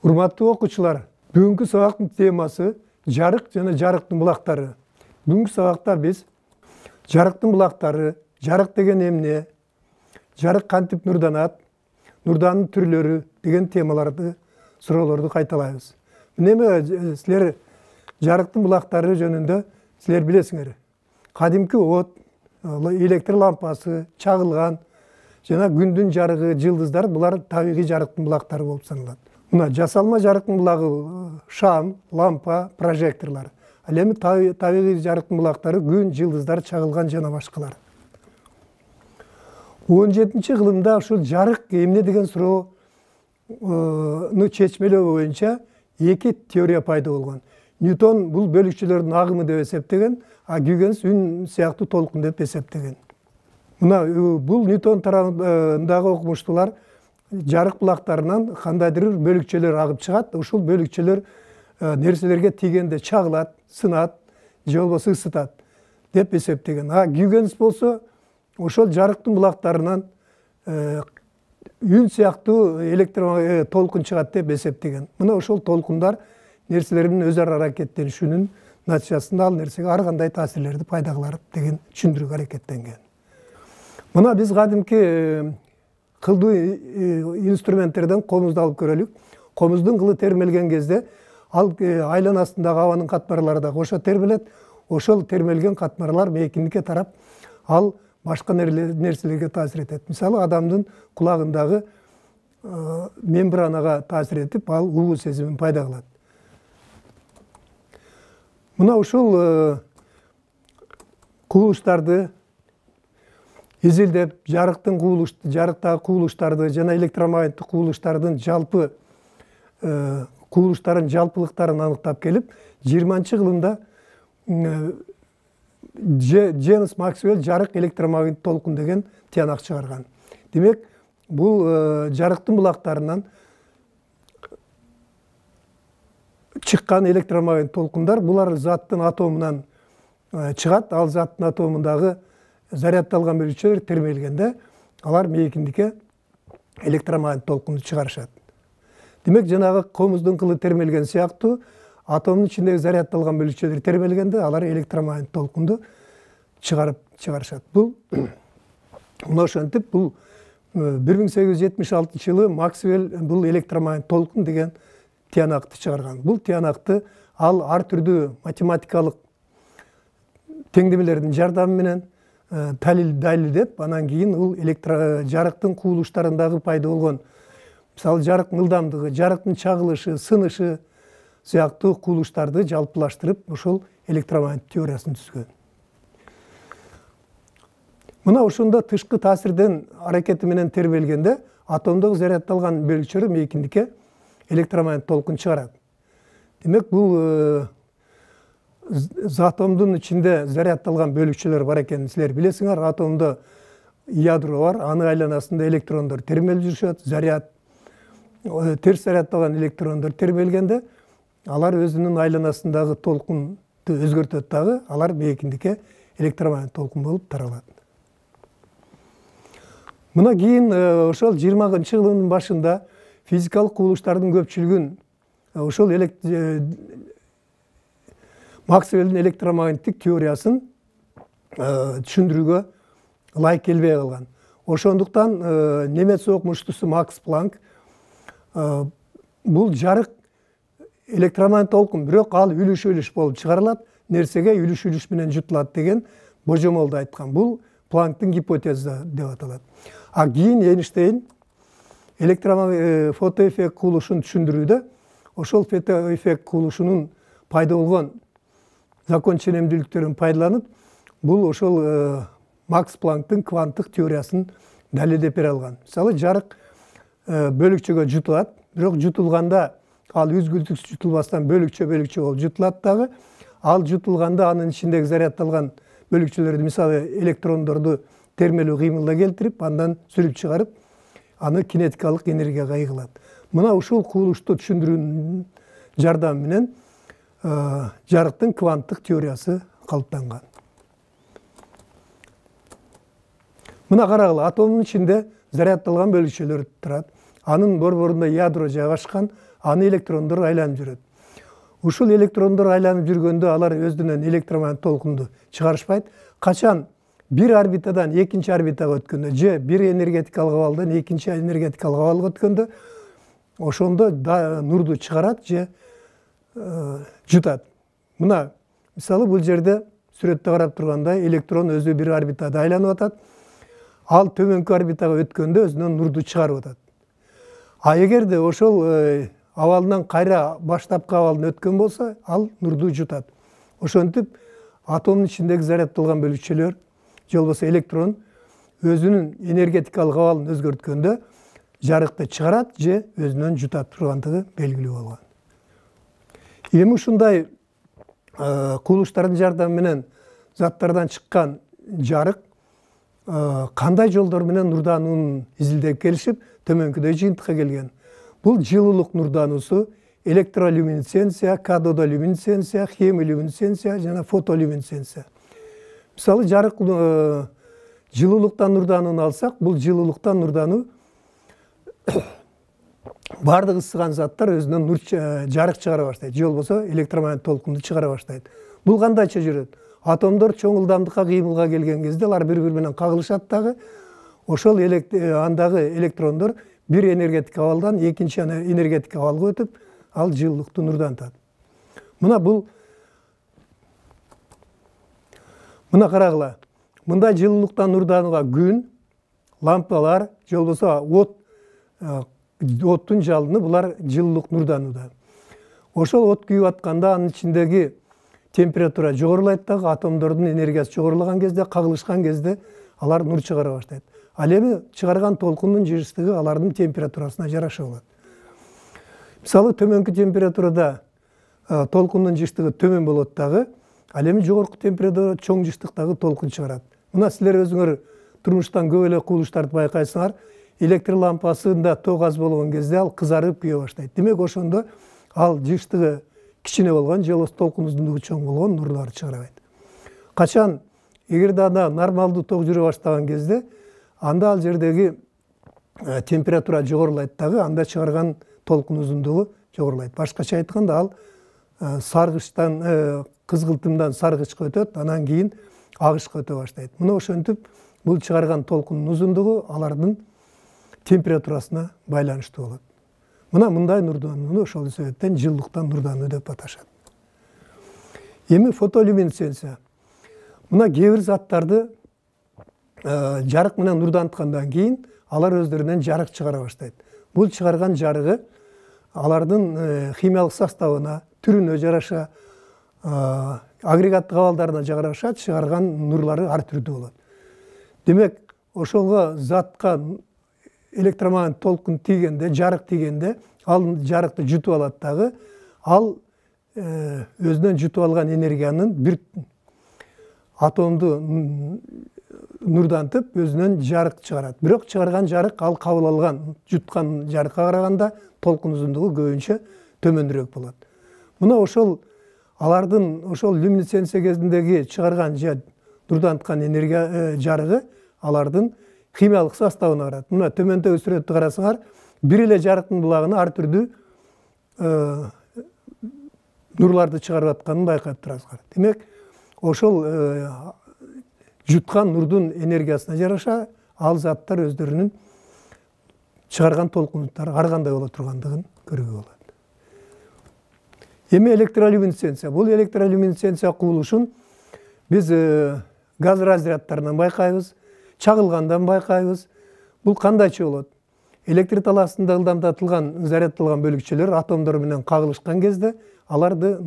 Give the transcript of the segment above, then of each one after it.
Урматтуу окуучулар, бүгүнкү сабактын темасы жарык жана жарыктын булактары. Бүгүнкү сабакта биз жарыктын булактары, жарык деген эмне, жарык кантип нурданат, нурданын түрлөрү деген темаларды, суроолорду кайталайбыз. Эми силер жарыктын булактары жөнүндө силер билесиңер. Кадимки от, электр лампасы, чагылган жана күндүн жарыгы, жылдыздар булар табигый жарыктын булактары болуп саналат. Мына жасалма жарыктын булагы шам, лампа, прожекторлор. Ал эми табигый жарыктын булактары күн, жылдыздар, чагылган жана башкалар. 17-кылымда ушул жарык эмне деген суроону чечмелөө боюнча эки теория пайда болгон. Ньютон бул бөлүкчөлөрдүн агымы деп эсептеген, а Гюйгенс үн сыяктуу толкун деп эсептеген. Мына бул Ньютон тарабындагы окумуштуулар жарык булактарынан кандайдыр бир бөлүкчөлөр агып чыгат. Ушул бөлүкчөлөр нерселерге тийгенде чагылат, сынат, же болбосо ысытат деп эсептеген. А Гюйгенс болсо ошол жарыктын булактарынан үн сыяктуу электр толкун чыгат деп эсептеген. Мына ошол толкундар нерселердин өз ара аракеттенишүүнүн натыйжасында ал нерсеге ар кандай таасирлерди пайда кылат деген түшүндүрүүгө аракеттенген. Мына биз кадимки кылдуу инструменттерден комузду алып көрөлүк. Комуздун кылы термелген кезде ал айланасындагы абанын катмарлары да кошо термелет. Ошол термелген катмарлар мейкиндикке тарап, ал башка нерселерге таасир этет. Мисалы, адамдын кулагындагы мембранага таасир этип, ал угуу сезимин пайда кылат. Мына ушул кубулуштарды изилдеп, жарыктагы кубулуштарды жана электромагниттик кубулуштардын жалпы кубулуштардын жалпылыктарын аныктап келип, 20-кылымда Джеймс Максвелл жарык электромагниттик толкун деген тыянак чыгарган. Демек, бул жарыктын булактарынан чыккан электромагниттик толкундар булар заттын атомунан чыгат. Ал заттын атомундагы заряддалган бөлүкчөлөр термелгенде алар мейкиндикке электромагниттик толкунду чыгарышат. Демек, жанагы комуздун кылы термелген сыяктуу атомдун ичиндеги заряддалган бөлүкчөлөр термелгенде алар электромагниттик толкунду чыгарышат. Бул мына ошентип бул 1876-жылы Максвелл бул электромагниттик толкун деген тыянакты чыгарган. Бул тыянакты ал ар түрдүү математикалык теңдемелердин жардамы менен далилдеп, анан кийин бул жарыктын кубулуштарындагы пайда болгон, мисалы, жарыктын ылдамдыгы, жарыктын чагылышы, сынышы сыяктуу кубулуштарды жалпылаштырып, ошол электромагниттик теориясын түзгөн. Мына ошондо тышкы таасирден аракети менен термелгенде атомдогу заряддалган бөлүкчөлөр мейкиндикке электромагниттик толкун чыгарат. Демек, бул атомдун ичинде заряддалган бөлүкчөлөр бар экенин силер билесиңер. Атомдо ядро бар, анын айланасында электрондор термелип жүрүшөт. Заряд, терс заряддалган электрондор термелгенде алар өзүнүн айланасындагы толкунду өзгөртөт дагы, алар мейкиндикке электромагниттик толкун болуп таралат. Мына кийин ошол 20-кылымдын башында физикалык кубулуштардын көпчүлүгүн ошол Максвеллдин электромагниттик теориясын түшүндүрүүгө ылайык келбей калган. Ошондуктан немец окумуштуусу Макс Планк бул жарык электромагниттик толкун, бирок ал үлүш болуп чыгарылат, нерсеге үлүш менен жутулат деген божомолду айткан. Бул Планктын гипотеза деп аталат. А кийин Эйнштейн фотоэффект кубулушун түшүндүрүүдө ошол фотоэффект кубулушунун пайда болгон закон ченемдүүлүктөрүн пайдаланып, бул ошол Макс Планктын кванттык теориясын далилдеп бере алган. Мисалы, жарык бөлүкчөгө жутулат, бирок жутулганда ал үзгүлтүксүз жутулбастан бөлүкчө болуп жутулат дагы. Ал жутулганда анын ичиндеги заряддалган бөлүкчөлөрдү, мисалы, электрондорду термелүү кыймылына келтирип, андан сүрүп чыгарып, аны кинетикалык энергияга ыйгылат. Мына ушул кубулушту түшүндүрүүнүн жардамы менен жарыктын кванттык теориясы калыптанган. Мына карагыла, атомдун ичинде заряддалган бөлүкчөлөр турат. Анын борборунда ядро жайгашкан, аны электрондор айланып жүрөт. Ушул электрондор айланып жүргөндө алар өздүнөн электромагнит толкунду чыгарышпайт. Качан bir орбитадан экинчи орбитага өткөндө же bir энергетикалык абалдан экинчи энергетикалык абалга өткөндө ошондо нурду чыгарат же жутат. Мына мисалы бул жерде сүрөттө карап тургандай электрон өзү bir орбитада айланып атат. Ал төмөнкү орбитага өткөндө өзүнөн нурду чыгарып атат. А эгерде ошол абалынан кайра баштапкы абалдан өткөн болсо, ал нурду жутат. Ошентип атомдун ичиндеги зарядталган бөлүкчөлөр же болбосо электрон өзүнүн энергетикалык абалын өзгөрткөндө жарыкты чыгарат же өзүнөн жутат тургандыгы белгилүү болгон. Эми ушундай кубулуштардын жардамы менен заттардан чыккан жарык кандай жолдор менен нурдануун изилдеп келишип төмөнкүдөй жыйынтыкка келген. Бул жылуулук нурдануусу электролюминесценция, катодолюминесценция, хемилюминесценция жана фотолюминесценция. Мисалы жарык жылуулуктан нурданууну алсак, бул жылуулуктан нурдануу бардык ысыган заттар өзүнөн жарык чыгара баштайт, же болбосо электромагнит толкунду чыгара баштайт. Бул кандайча жүрөт? Атомдор чоң ылдамдыкка кыймылга келген кезде алар бири-бири менен кагылышат дагы. Ошол андагы электрондор bir энергетик абалдан экинчи энергетик абалга өтүп, ал жылуулукту нурдантат. Мына карагыла. Мындай жылуулуктан нурданууга күн, лампалар, же болбосо оттун жалыны булар жылуулук нурданууда. Ошол от күйүп атканда анын ичиндеги температура жогорулайт дагы, атомдордун энергиясы жогорулаган кезде, кагылышкан кезде алар нур чыгара баштайт. Ал эми чыгарган толкундун жыйырчтыгы алардын температурасына жараша болот. Мисалы төмөнкү температурада толкундун жыйырчтыгы төмөн болот дагы, ал эми жогорку температурада чоң жыйырчтыктагы толкун чыгарат. Мына силер өзүңөр турмуштан көп эле кубулуштарды байкайсыңар. Электр лампасында ток аз болгон кезде ал кызарып күйө баштайт. Демек ошондо ал жыйырчтыгы кичине болгон, же болбосо толкун узундугу чоң болгон нурларды чыгарбайт. Качан эгерде анда нормалдуу ток жүрө баштаган кезде анда ал жердеги температура жогорулайт дагы, анда чыгарган толкун узундугу жогорулайт. Башкача айтканда ал саргычтан, кызгылтымдан саргычка өтөт, анан кийин агышка өтө баштайт. Мына ошентип бул чыгарган толкундун узундугу алардын температурасына байланыштуу болот. Мына мындай нурданууну ошол себептен жылуулуктан нурдануу деп аташат. Эми фотолюминесценция. Мына кээ бир заттарды жарык менен нурданткандан кийин алар өздөрүнөн жарык чыгара баштайт. Бул чыгарган жарыгы алардын химиялык составына, түрүнө жараша, агрегаттык абалдарына жараша чыгарган нурлары ар түрдүү болот. Демек, ошолго затка электромагнит толкун тийгенде, жарык тийгенде, ал жарыкты жутуп алат дагы, ал өзүнөн жутуп алган энергиянын бир атомду нурдантып, өзүнөн жарык чыгарат. Бирок чыгарган жарык ал кабыл алган, жуткан жарыкка караганда толкун узундугу көбүнчө төмөнүрөөк болот. Мына ошол алардын ошол люминесценция кезиндеги чыгарган же нурданткан энергия жарыгы алардын химиялык составына карат. Мына төмөндөгү сүрөттү карасаңар, бир эле жарыктын булагына ар түрдүү нурларды чыгарып атканын байкап турасыздар. Демек, ошол жуткан нурдун энергиясына жараша ал заттар өздөрүнүн чыгарган толкундары ар кандай боло тургандыгын көрүүгө болот. Эми электролюминесценция. Бул электролюминесценция кубулушун биз газ разряддарынан байкайбыз, чагылгандан байкайбыз. Бул кандайча болот? Электр таласында ылдамдатылган, зарядталган бөлүкчөлөр атомдор менен кагылышкан кезде аларды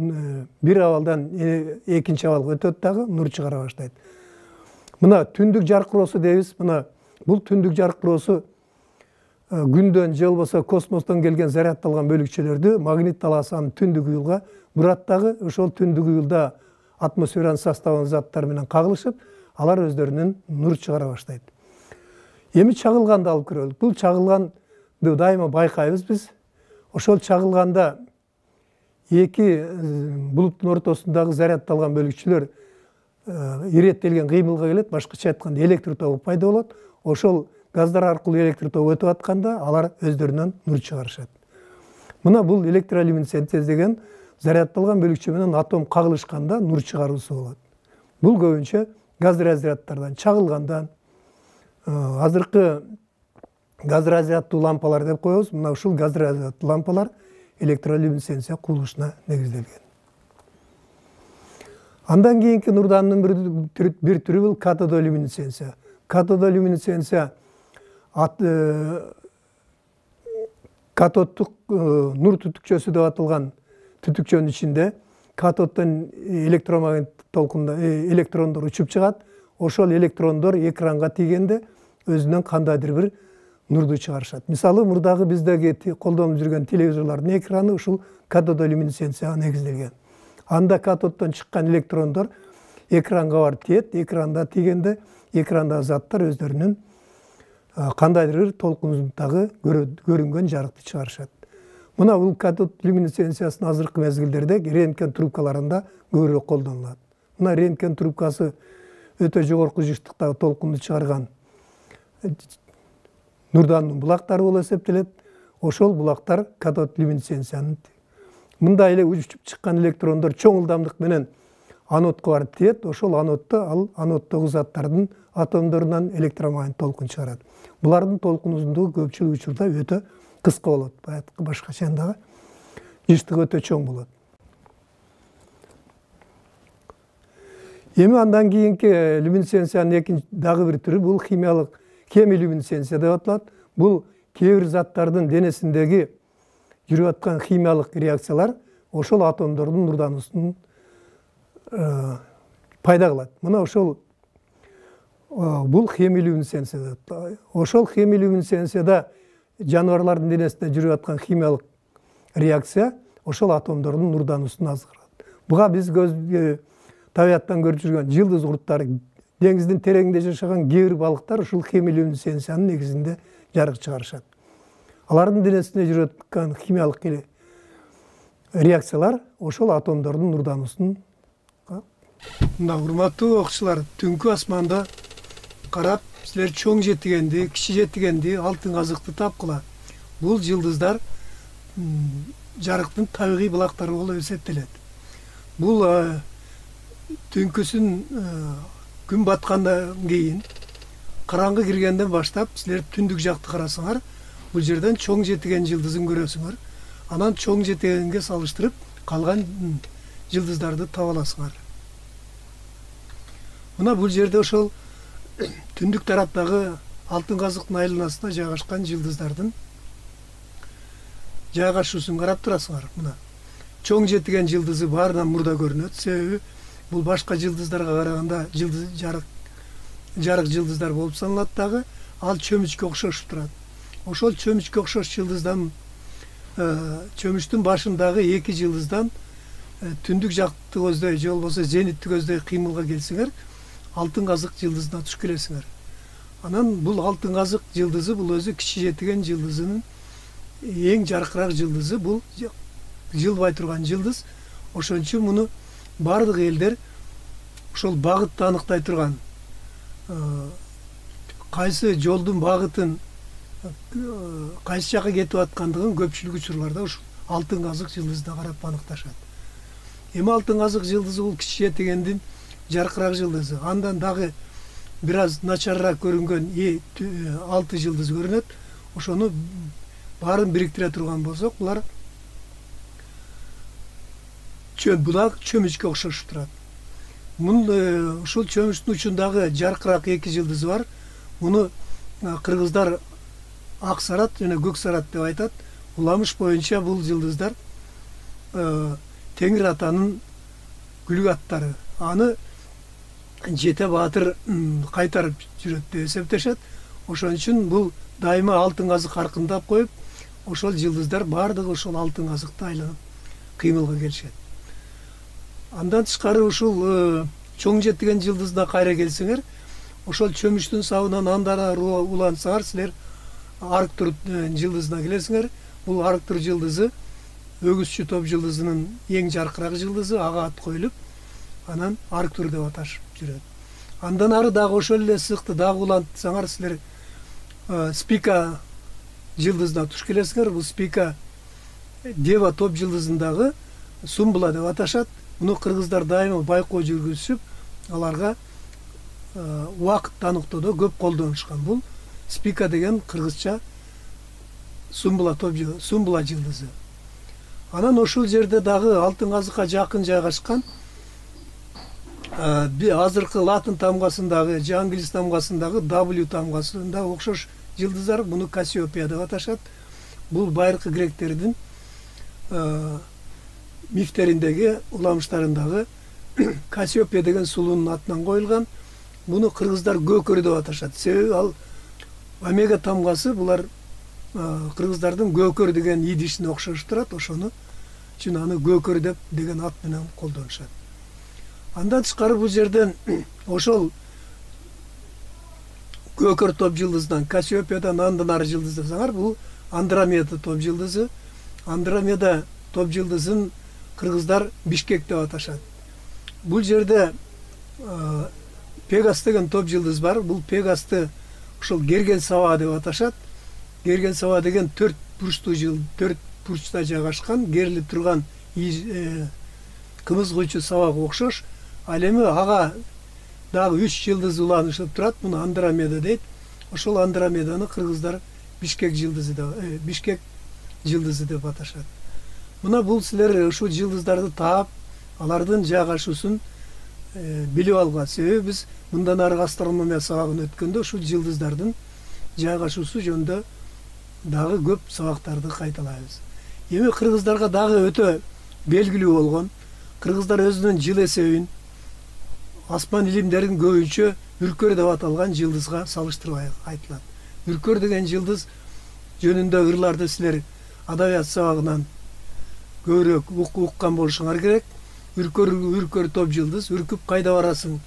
бир абалдан экинчи абалга өтөт дагы, нур чыгара баштайт. Мына түндүк жарык куроосу дейбиз. Мына бул түндүк жарык куроосу күндөн же болбосо космостон келген зарядталган бөлүкчөлөрдү магнит талаасы анын түндүк уюлга бурат дагы, ошол түндүк уюлда атмосферанын составын заттар менен кагылышып, алар өздөрүнүн нур чыгара баштайт. Эми чагылганды алып көрөлүк. Бул чагылганды дайыма байкайбыз биз. Ошол чагылганда эки булуттун ортосундагы зарядталган бөлүкчөлөр иреттелген кыймылга келет, башкача айтканда электр тогу пайда болот. Ошол газдар аркылуу электр тогу өтүп атканда алар өздөрүнөн нур чыгарышат. Мына бул электролюминесценция деген зарядталган бөлүкчө менен атом кагылышканда нур чыгаруусу болот. Бул көбүнчө газ разрядтардан, чагылгандан, азыркы газ разряддуу лампалар деп коебуз. Мына ушул газ разряддуу лампалар электролюминесценция курулушуна негизделген. Андан кийинки нурданын бир түрү бул катодолюминесценция. Катодолюминесценция катоддук нур түтүкчөсү деп аталган түтүкчөнүн ичинде катоддон электромагнит толкунда электрондор учуп чыгат. Ошол электрондор экранга тийгенде өзүнөн кандайдыр бир нурду чыгарышат. Мисалы, мурдагы биздеги колдонуп жүргөн телевизорлордун экраны ушул катодолюминесценцияга негизделген. Анда катоддон чыккан электрондор экранга барып тиет. Экранда тийгенде экрандагы заттар өздөрүнүн кандайдыр бир толкундагы көрүнгөн жарыкты чыгарышат. Мына бул катод люминесценциясын азыркы мезгилдерде рентген трубкаларында көбүрөөк колдонулат. Мына рентген трубкасы өтө жогорку жыштыктагы толкунду чыгарган нурдандын булактары болуп эсептелет. Ошол булактар катод люминесценциянын. Мында эле учуп чыккан электрондор чоң ылдамдык менен анодко барып тиет. Ошол аноддо ал аноддогу заттардын атомдорунан электромагнит толкун чыгарат. Булардын толкун узундугу көпчүлүк учурда өтө кыска болот. Баягы башкачандагы жыштыгы өтө чоң болот. Эми андан кийинки люминесценциянын экинчи дагы бир түрү бул хемилюминесценция деп аталат. Бул кээ бир заттардын денесиндеги жүрүп аткан химиялык реакциялар ошол атомдордун нурдануусун пайда кылат. Мына ошол бул хемилюминесценция деп аталат. Ошол хемилюминесценцияда жаныбарлардын денесинде жүрүп аткан химиялык реакция ошол атомдордун нурдануусун азгырат. Буга биз табияттан көрүп жүргөн жылдыз курттары, деңиздин тереңинде жашаган кээ бир балыктар ушул хемилюминесценциянын негизинде жарык чыгарышат. Алардын денесинде жүрүп аткан химиялык реакциялар ошол атомдордун нурдануусун. Мына урматтуу окуучулар, түнкү асманда карап, силер чоң жетигенди, кичи жетигенди, алтын казыкты тапкыла. Бул жылдыздар жарыктын табигый булактары болуп эсептелет. Бул түнкүсүн күн баткандан кийин караңгы киргенден баштап силер түндүк жакты карасаңар, бул жерден чоң жетиген жылдызын көрөсүңөр. Анан чоң жетигенге салыштырып калган жылдыздарды таба аласыңар. Мына бул жерде ошол түндүк тараптагы алтын казыктын айланасына жайгашкан жылдыздардын жайгашуусун карап турасыңар. Мына чоң жетиген жылдызы баарынан мурда көрүнөт. Себеби бул башка жылдыздарга караганда жарык жылдыздар болуп саналат дагы, ал чөмүчкө окшошуп турат. Ошол чөмүчкө окшош жылдыздан чөмүчтүн башындагы эки жылдыздан түндүк жакты көздөй же болбосо зенитти көздөй кыймылга келсеңер, алтын казык жылдызына туш келесиңер. Анан бул алтын казык жылдызы бул өзү кичи жетиген жылдызынын эң жаркыраак жылдызы, бул жылбай турган жылдыз. Ошон үчүн муну бардык элдер ошол багытты аныктай турган, кайсы жолдун багытын кайсы жакка кетип аткандыгын көпчүлүк учурларда ушул алтын казык жылдызына карап аныкташат. Эми алтын казык жылдызы бул кичи жетигендин жаркыраак жылдызы. Андан дагы бир аз начарыраак көрүнгөн 6 жылдыз көрүнөт. Ошону баарын бириктире турган болсок, булар булак чөмүчкө окшошуп турат. Мун ушул чөмүчтүн учундагы жаркыраак эки жылдызы бар. Муну кыргыздар ак сарат жана көк сарат деп айтат. Уламыш боюнча бул жылдыздар Теңир атанын күлүк аттары. Аны Жете Баатыр кайтарып жүрөт деп эсептешет. Ошон үчүн бул дайыма алтын казык аркындап коюп, ошол жылдыздар бардыгы ошол алтын казыкты айланып кыймылга келишет. Андан тышкары ушул чоң жетиген жылдызына кайра келсеңер, ошол чөмүчтүн сабынан андара улансаңар, силер Арктур жылдызына келесиңер. Бул Арктур жылдызы өгүзчү топ жылдызынын эң жаркыраак жылдызы, ага ат коюлуп, анан Арктур деп аташып жүрөт. Андан ары дагы ошол эле сыкты дагы улантсаңар, силер Спика жылдызына туш келесиңер. Бул Спика Дева топ жылдызындагы Сумбула деп аташат. Муну кыргыздар дайыма байкоо жүргүзүп, аларга убакыт аныктоодо көп колдонушкан. Бул спика деген кыргызча Сумбула жылдызы. Анан ошол жерде дагы алтын казыкка жакын жайгашкан азыркы латын тамгасындагы же англис тамгасындагы W тамгасында окшош жылдыздар, буну Кассиопея деп аташат. Бул байыркы гректердин мифтериндеги, уламыштарындагы Кассиопея деген сулуунун атынан коюлган. Буну кыргыздар көкөр деп аташат. Себеби ал омега тамгасы булар кыргыздардын көкөр деген идишине окшош турат. Ошону үчүн аны көкөр деген ат менен колдонушат. Андан тышкары бул жерден ошол көкөр топ жылдыздан, Кассиопеядан андан ары жылдыз десеңер, бул Андромеда топ жылдызы. Андромеда топ жылдызын кыргыздар Бишкек деп аташат. Бул жерде Пегас деген топ жылдыз бар. Бул Пегасты ошол Герген сабагы деп аташат. Герген сабагы деген 4 бурчтуу төрт бурчта жайгашкан, керилип турган кымыз куйчу сабагы окшош. Ал эми ага дагы 3 жылдыз уланышып турат. Муну Андромеда дейт. Ошол Андромеданы кыргыздар Бишкек жылдызы деп аташат. Мына бул силер ушул жылдыздарды таап, алардын жайгашуусун билип алган. Себеби биз мындан ары астрономия сабагын өткөндө ушул жылдыздардын жайгашуусу жөнүндө дагы көп сабактарды кайталайбыз. Эми кыргыздарга дагы өтө белгилүү болгон, кыргыздар өзүнүн жыл эсебин асман илимдерин көбүнчө үркөр деп аталган жылдызга салыштырып айтылат. Үркөр деген жылдыз жөнүндө ырларды силер адабият сабагынан көбүрөөк уккан болушуңар керек. Үркөр топ жылдыз, үркүп кайда барасың?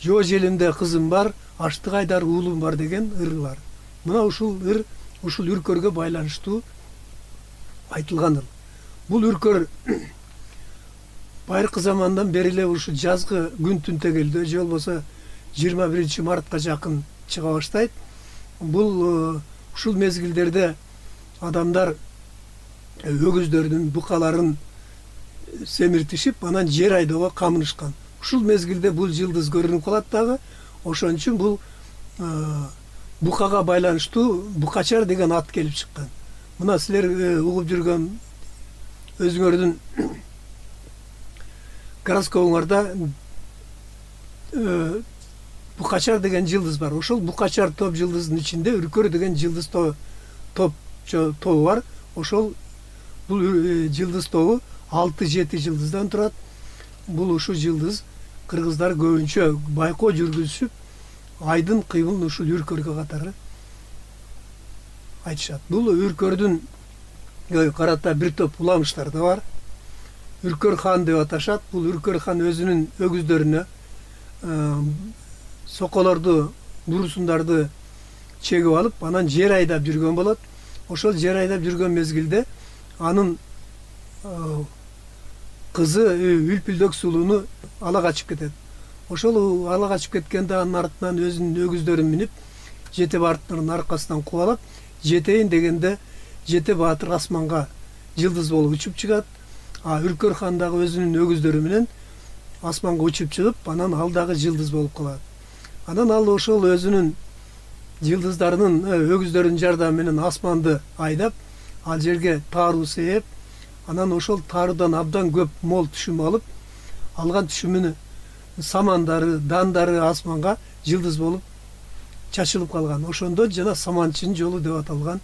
Жоо желимде кызым бар, аштык айдар уулум бар деген ыр бар. Мына ушул ыр ушул үркөргө байланыштуу айтылган ыр. Бул үркөр байыркы замандан бери эле ушул жазгы күн түнтөгөлдө же болбосо 21 мартка жакын чыга баштайт. Бул ушул мезгилдерде адамдар өгүздөрдүн букаларын семиртишип, анан жер айдоого камынышкан. Ушул мезгилде бул жылдыз көрүнүп калат дагы. Ошон үчүн бул букага байланыштуу Букачар деген ат келип чыккан. Мына силер угуп жүргөн өзүңөрдүн гороскобуңарда Букачар деген жылдыз бар. Ошол Букачар топ жылдыздын ичинде үркөр деген жылдыз тобу бар. Ошол бул жылдыз тобу 6-7 жылдыздан турат. Бул ушул жылдыз кыргыздар көбүнчө байкоо жүргүзүп, айдын кыймылын ушул үркөргө катары айтышат. Бул үркөрдүн карата бир топ уламыштар да бар. Үркөр хан деп аташат. Бул үркөр хан өзүнүн өгүздөрүнө соколорду, бурусундарды чегип алып, анан жер айдап жүргөн болот. Ошол жер айдап жүргөн мезгилде анын кызы Үлпүлдөк сулууну ала качып кетет. Ошол ала качып кеткенде анын артынан өзүнүн өгүздөрүн минип, Жете баатырдын аркасынан кубалап, жетейин дегенде Жете баатыр асманга жылдыз болуп учуп чыгат. Үркөр хан дагы өзүнүн өгүздөрү менен асманга учуп чыгып, анан ал дагы жылдыз болуп калат. Анан ал ошол өзүнүн жылдыздарынын өгүздөрүнүн жардамы менен асманды айдап, ал жерге тааруу сээп, анан ошол тааруудан абдан көп мол түшүм алып, алган түшүмүнү самандары, дандары асманга жылдыз болуп чачылып калган. Ошондо жана саманчынын жолу деп аталган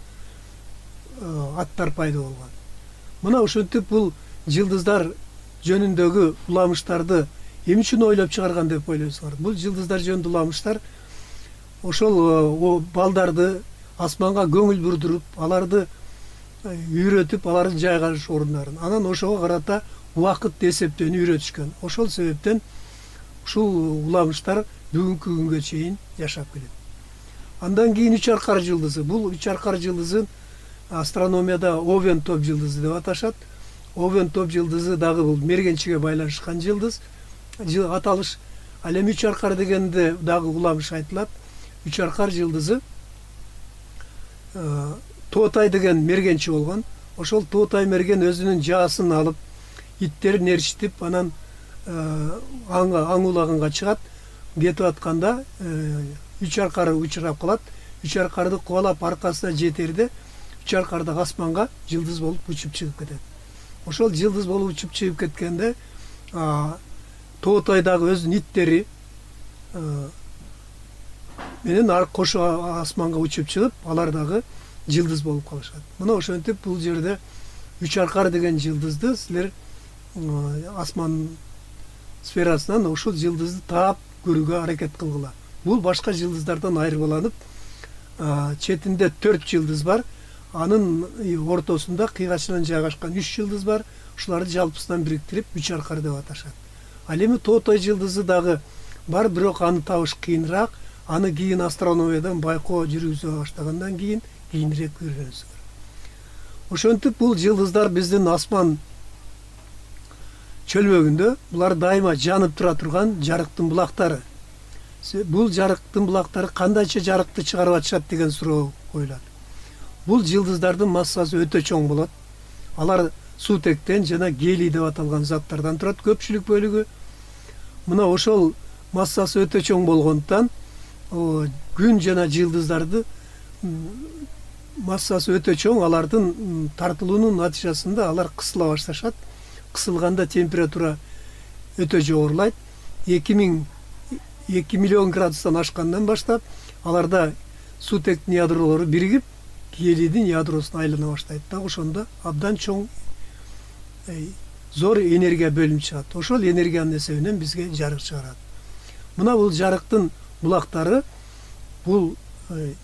аттар пайда болгон. Мына ошентип бул жылдыздар жөнүндөгү уламыштарды эмне үчүн ойлоп чыгарган деп ойлойсуңар? Бул жылдыздар жөнүндө уламыштар ошол балдарды асманга көңүл бурдуруп, аларды үйрөтүп, алардын жайгашыш орундарын, анан ошого карата убакыт эсептөөнү үйрөтүшкөн. Ошол себептен ушул уламыштар бүгүнкү күнгө чейин жашап келет. Андан кийин үч аркар жылдызы. Бул үч аркар жылдызын астрономияда Овен топ жылдызы деп аташат. Овен топ жылдызы дагы бул мергенчиге байланышкан жылдыз. Аталыш ал эми үч аркар дегенде дагы уламыш айтылат. Үч аркар жылдызы Тоотай деген мергенчи болгон. ошол Тоотай мерген өзүнүн жаасын алып, иттерин эрчитип, анан аң улаганга чыгат. Кетип атканда үч аркары учурап калат. Үч аркарды кубалап аркасына жетерде, үч аркардагы асманга жылдыз болуп учуп чыгып кетет. Ошол жылдыз болуп учуп чыгып кеткенде Тоотайдагы өзүнүн иттери менен кошо асманга учуп чыгып, алар дагы жылдыз болуп калышат. Мына ошентип бул жерде үч аркар деген жылдызды силер асман сферасынан ушул жылдызды таап көрүүгө аракет кылгыла. Бул башка жылдыздардан айырмаланып, четинде 4 жылдыз бар. Анын ортосунда кыйгачынан жайгашкан 3 жылдыз бар. Ушуларды жалпысынан бириктирип 3 аркар деп аташат. Ал эми Тоотай жылдызы дагы бар, бирок аны табыш кыйыныраак. Аны кийин астрономиядан байкоо жүргүзө баштагандан кийинирээк көргөнүздөр. Ошентип бул жылдыздар биздин асман чөлмөгүндө булар дайыма жанып тура турган жарыктын булактары. Бул жарыктын булактары кандайча жарыкты чыгарып атышат деген суроо коюлат. Бул жылдыздардын массасы өтө чоң болот. Алар суутектен жана гелий деп аталган заттардан турат көпчүлүк бөлүгү. Мына ошол массасы өтө чоң болгондуктан күн жана жылдыздарды массасы өтө чоң, алардын тартылуунун натыйжасында алар кысыла башташат. Кысылганда температура өтө жогорулайт. 2 миллион градустан ашкандан баштап аларда суутектин ядролору биригип, гелийдин ядросуна айлана баштайт. Так ошондо абдан чоң зор энергия бөлүнүп чыгат. Ошол энергиянын эсебинен бизге жарык чыгарат. Мына бул жарыктын булактары, бул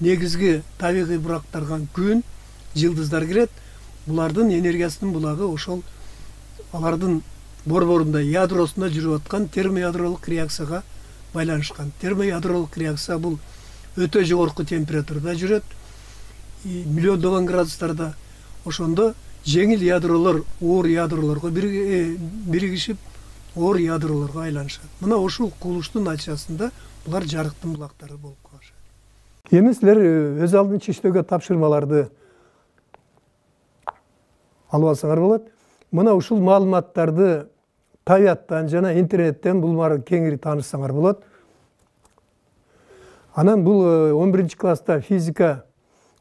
негизги табигый бурактарга күн, жылдыздар кирет. Булардын энергиясынын булагы ошол алардын борборунда, ядросунда жүрүп аткан термоядролук реакцияга байланышкан. Термоядролук реакция бул өтө жогорку температурада жүрөт. Миллиондогон градустарда. Ошондо жеңил ядролор оор ядролорго биригишип, оор ядролорго айланышат. Мына ушул кубулуштун натыйжасында булар жарыктын булактары болуп калышат. Эми силер өз алдынча иштөөгө тапшырмаларды алып алсаңар болот. Мына ушул маалыматтарды табияттан жана интернеттен булмары кеңири таанышсаңар болот. Анан бул 11-класста физика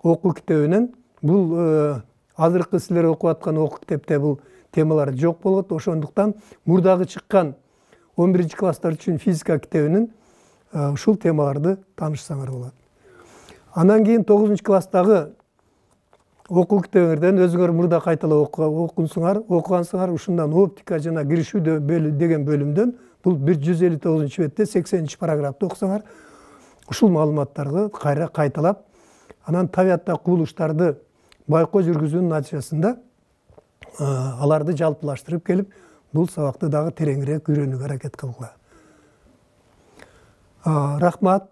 окуу китебинен бул азыркы силер окуп аткан окуу китепте бул темалар жок болот. Ошондуктан мурдагы чыккан 11-класстар үчүн физика китебинен ушул темаларды таанышсаңар болот. Анан кийин 9-класстагы окуу китебиңерден өзүңөр мурда кайталап окугансыңар, ушундан оптика жана киришүү деген бөлүмдөн бул 159 бетте 80 параграфты окусаңар, ушул маалыматтарды кайра кайталап, анан табиятта кубулуштарды байкоо жүргүзүүнүн натыйжасында аларды жалпылаштырып келип, бул сабакты дагы тереңирээк үйрөнүүгө аракет кылгыла. Рахмат.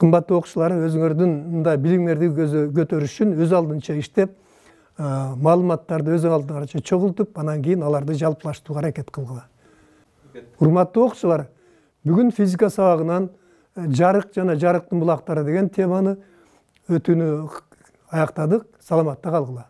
Кымбаттуу окуучулар, өзүңөрдүн мындай билимиңерди көтөрүш үчүн өз алдынча иштеп, маалыматтарды өз алдынча чогултуп, анан кийин аларды жалпылаштырууга аракет кылгыла. Урматтуу окуучулар, бүгүн физика сабагынан жарык жана жарыктын булактары деген теманы өтүүнү аяктадык. Саламатта калгыла.